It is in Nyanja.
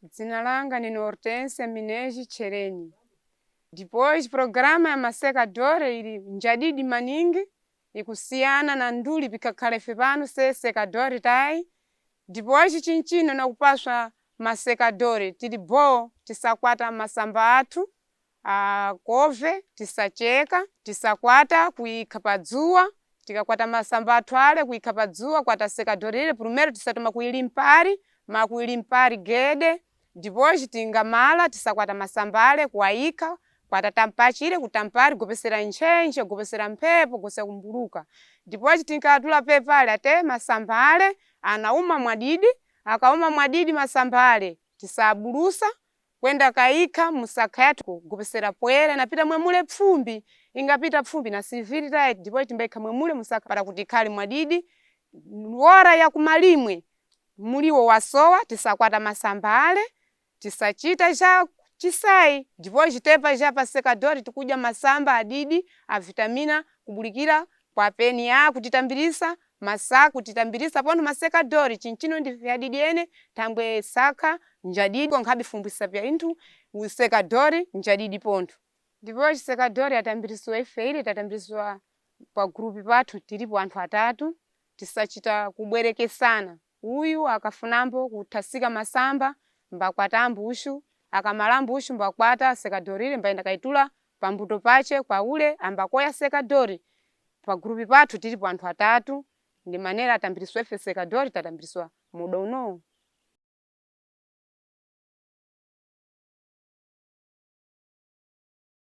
Dzina langa ni Hortência Cherine. Depois programa ya masekadore ili njadidi maningi ikusiana na nduli bikakhale pano se secador tai. Depois chinchino na kupaswa masekadore tili bo tisakwata masamba athu couve tisacheka tisakwata kuika padzuwa. Tikakwata masamba athu ale kuika padzuwa kwata secador ile primeiro tisatoma kuilimpari makuilimpari gede. Depois tingamala tisakwata masamba ale kuaika kwata tampachile kutampari gopesera nchenche gopesera mphepo gose kumbuluka. Depois tinkatula pepale ate masamba ale anauma mwadidi, akauma mwadidi masamba ale tisabulusa kwenda kaika musaka yathu gopesera pwere napita mwemule pfumbi ingapita pfumbi na sivili tayi. Depois timbaika mwemule musaka para kuti khali mwadidi wora ya kumalimwe muliwo wasowa tisakwata masamba ale tisachita ja chisai. Depois tepa ja pa secador tikudya masamba adidi a vitamina kubulikira kwa peni ya kutitambirisa masaka kutitambirisa pono masecador chinchino ndi vyadidi ene tambwe saka njadidi nkhabi fumbisa pya inthu secador njadidi ponto. Depois secador yatambiriswa ifeile tatambiriswa pa grupi pathu tilipo anthu atatu tisachita kubwerekesana. Uyu akafunambo kuthasika masamba mbakwata ambushu akamala ambushu mbakwata secador mbaenda kaitula pambuto pache kwa ule ambakoya secador. Pa grupi pathu tilipo anthu atatu ndi manera atambiriswa ife secador tatambiriswa muda uno.